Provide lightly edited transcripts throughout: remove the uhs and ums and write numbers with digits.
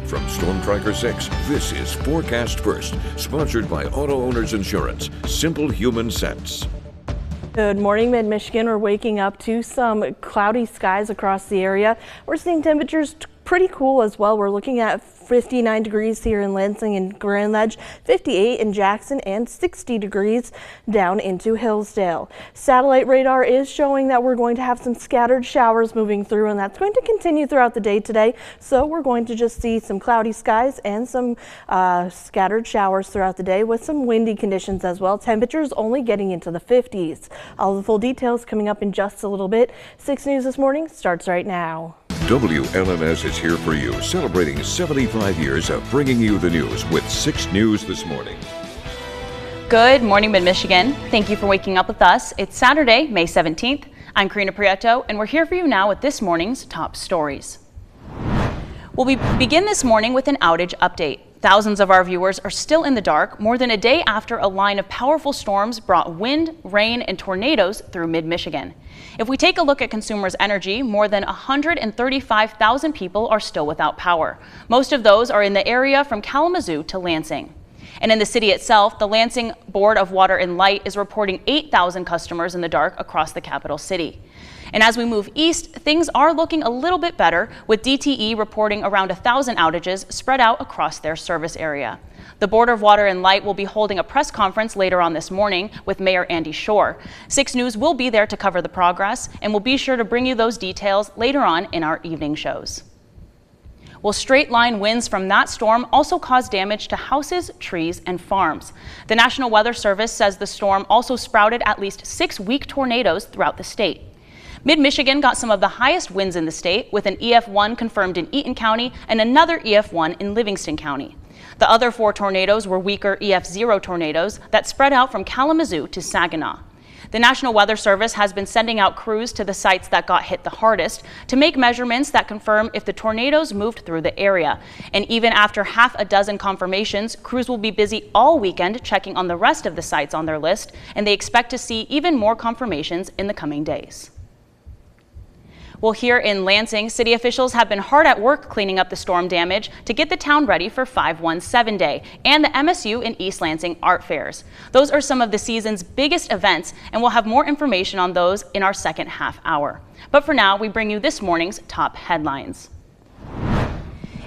From Storm Tracker 6, this is Forecast First, sponsored by Auto Owners Insurance. Simple human sense. Good morning, Mid-Michigan. We're waking up to some cloudy skies across the area. We're seeing temperatures pretty cool as well. We're looking at 59 degrees here in Lansing and Grand Ledge, 58 in Jackson, and 60 degrees down into Hillsdale. Satellite radar is showing that we're going to have some scattered showers moving through, and that's going to continue throughout the day today. So we're going to just see some cloudy skies and some scattered showers throughout the day with some windy conditions as well. Temperatures only getting into the 50s. All the full details coming up in just a little bit. 6 News This Morning starts right now. WLNS is here for you, celebrating 75 years of bringing you the news with 6 News This Morning. Good morning, Mid-Michigan. Thank you for waking up with us. It's Saturday, May 17th. I'm Karina Prieto, and we're here for you now with this morning's top stories. We'll begin this morning with an outage update. Thousands of our viewers are still in the dark more than a day after a line of powerful storms brought wind, rain, and tornadoes through mid-Michigan. If we take a look at consumers' energy, more than 135,000 people are still without power. Most of those are in the area from Kalamazoo to Lansing. And in the city itself, the Lansing Board of Water and Light is reporting 8,000 customers in the dark across the capital city. And as we move east, things are looking a little bit better, with DTE reporting around 1,000 outages spread out across their service area. The Board of Water and Light will be holding a press conference later on this morning with Mayor Andy Shore. 6 News will be there to cover the progress, and we'll be sure to bring you those details later on in our evening shows. Well, straight line winds from that storm also caused damage to houses, trees, and farms. The National Weather Service says the storm also sprouted at least 6 weak tornadoes throughout the state. Mid-Michigan got some of the highest winds in the state, with an EF1 confirmed in Eaton County and another EF1 in Livingston County. The other 4 tornadoes were weaker EF0 tornadoes that spread out from Kalamazoo to Saginaw. The National Weather Service has been sending out crews to the sites that got hit the hardest to make measurements that confirm if the tornadoes moved through the area. And even after half a dozen confirmations, crews will be busy all weekend checking on the rest of the sites on their list, and they expect to see even more confirmations in the coming days. Well, here in Lansing, city officials have been hard at work cleaning up the storm damage to get the town ready for 517 Day and the MSU and East Lansing art fairs. Those are some of the season's biggest events, and we'll have more information on those in our second half hour. But for now, we bring you this morning's top headlines.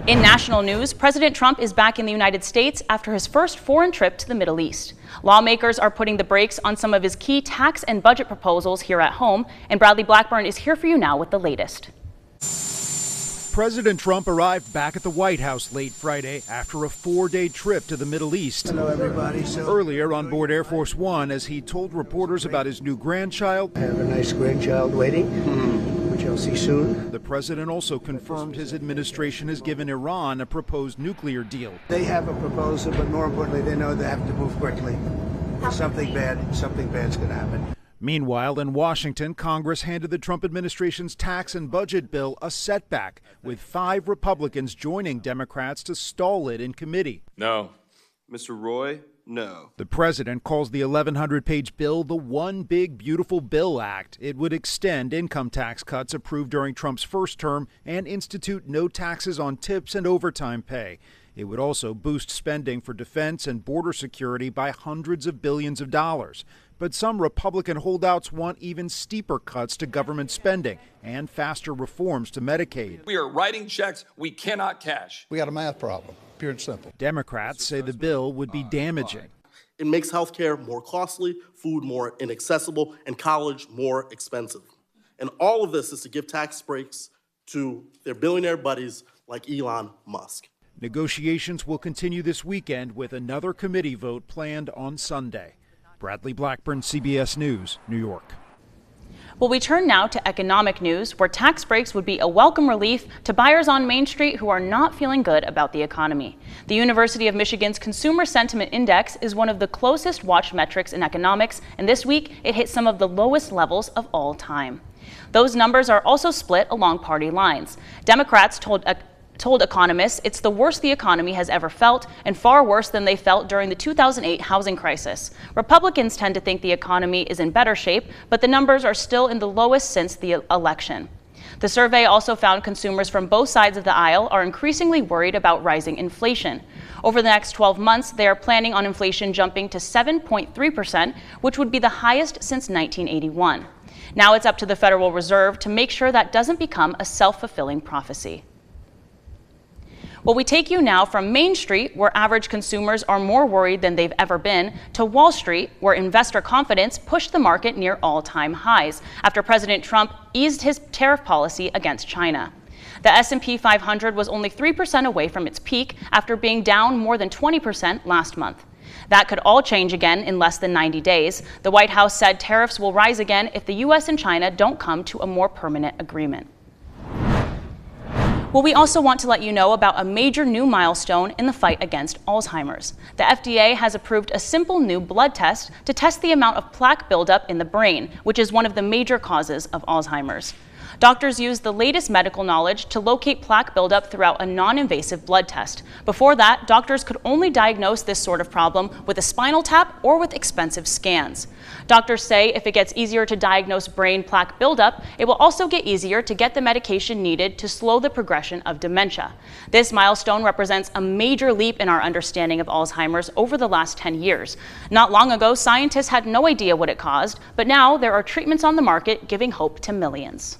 In national news, President Trump is back in the United States after his first foreign trip to the Middle East. Lawmakers are putting the brakes on some of his key tax and budget proposals here at home, and Bradley Blackburn is here for you now with the latest. President Trump arrived back at the White House late Friday after a 4-day trip to the Middle East. Hello, everybody. Earlier on board Air Force One, as he told reporters about his new grandchild. I have a nice grandchild waiting, which I'll see soon. The president also confirmed his administration has given Iran a proposed nuclear deal. They have a proposal, but more importantly, they know they have to move quickly. Something bad's going to happen. Meanwhile, in Washington, Congress handed the Trump administration's tax and budget bill a setback, with 5 Republicans joining Democrats to stall it in committee. No. Mr. Roy, no. The president calls the 1,100-page bill the One Big Beautiful Bill Act. It would extend income tax cuts approved during Trump's first term and institute no taxes on tips and overtime pay. It would also boost spending for defense and border security by hundreds of billions of dollars. But some Republican holdouts want even steeper cuts to government spending and faster reforms to Medicaid. We are writing checks we cannot cash. We got a math problem, pure and simple. Democrats say the bill would be damaging. It makes health care more costly, food more inaccessible, and college more expensive. And all of this is to give tax breaks to their billionaire buddies like Elon Musk. Negotiations will continue this weekend with another committee vote planned on Sunday. Bradley Blackburn, CBS News, New York. Well, we turn now to economic news, where tax breaks would be a welcome relief to buyers on Main Street who are not feeling good about the economy. The University of Michigan's Consumer Sentiment Index is one of the closest watched metrics in economics, and this week it hit some of the lowest levels of all time. Those numbers are also split along party lines. Democrats told economists it's the worst the economy has ever felt, and far worse than they felt during the 2008 housing crisis. Republicans tend to think the economy is in better shape, but the numbers are still in the lowest since the election. The survey also found consumers from both sides of the aisle are increasingly worried about rising inflation. Over the next 12 months, they are planning on inflation jumping to 7.3%, which would be the highest since 1981. Now it's up to the Federal Reserve to make sure that doesn't become a self-fulfilling prophecy. Well, we take you now from Main Street, where average consumers are more worried than they've ever been, to Wall Street, where investor confidence pushed the market near all-time highs after President Trump eased his tariff policy against China. The S&P 500 was only 3% away from its peak after being down more than 20% last month. That could all change again in less than 90 days. The White House said tariffs will rise again if the U.S. and China don't come to a more permanent agreement. Well, we also want to let you know about a major new milestone in the fight against Alzheimer's. The FDA has approved a simple new blood test to test the amount of plaque buildup in the brain, which is one of the major causes of Alzheimer's. Doctors use the latest medical knowledge to locate plaque buildup throughout a non-invasive blood test. Before that, doctors could only diagnose this sort of problem with a spinal tap or with expensive scans. Doctors say if it gets easier to diagnose brain plaque buildup, it will also get easier to get the medication needed to slow the progression of dementia. This milestone represents a major leap in our understanding of Alzheimer's over the last 10 years. Not long ago, scientists had no idea what it caused, but now there are treatments on the market giving hope to millions.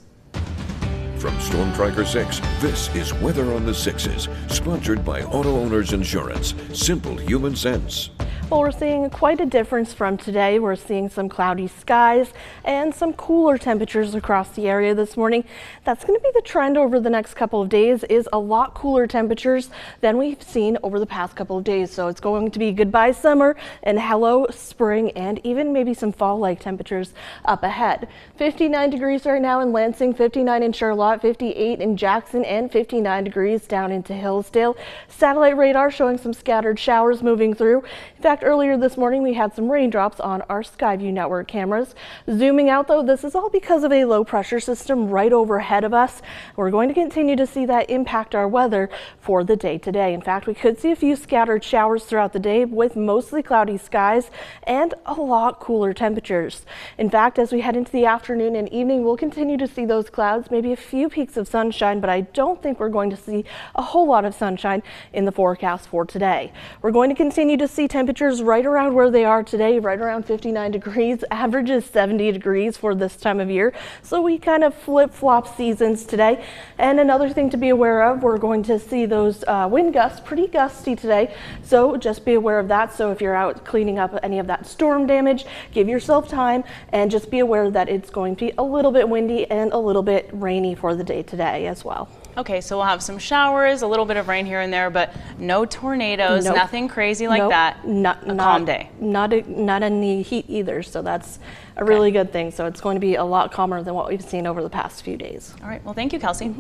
From Storm Tracker 6, this is Weather on the Sixes, sponsored by Auto Owners Insurance. Simple human sense. Well, we're seeing quite a difference from today. We're seeing some cloudy skies and some cooler temperatures across the area this morning. That's going to be the trend over the next couple of days, is a lot cooler temperatures than we've seen over the past couple of days. So it's going to be goodbye summer and hello spring, and even maybe some fall-like temperatures up ahead. 59 degrees right now in Lansing, 59 in Charlotte, 58 in Jackson, and 59 degrees down into Hillsdale. Satellite radar showing some scattered showers moving through. In fact, earlier this morning we had some raindrops on our Skyview network cameras. Zooming out though, this is all because of a low pressure system right overhead of us. We're going to continue to see that impact our weather for the day today. In fact, we could see a few scattered showers throughout the day with mostly cloudy skies and a lot cooler temperatures. In fact, as we head into the afternoon and evening, we'll continue to see those clouds, maybe a few peaks of sunshine, but I don't think we're going to see a whole lot of sunshine in the forecast for today. We're going to continue to see temperatures right around where they are today, right around 59 degrees. Average is 70 degrees for this time of year. So we kind of flip-flop seasons today. And another thing to be aware of, we're going to see those wind gusts, pretty gusty today. So just be aware of that. So if you're out cleaning up any of that storm damage, give yourself time and just be aware that it's going to be a little bit windy and a little bit rainy for the day today as well. Okay, so we'll have some showers, a little bit of rain here and there, but no tornadoes, Nope. Nothing crazy like that. A calm day. Not any heat either, so that's a really good thing. So it's going to be a lot calmer than what we've seen over the past few days. All right, well, thank you, Kelsey.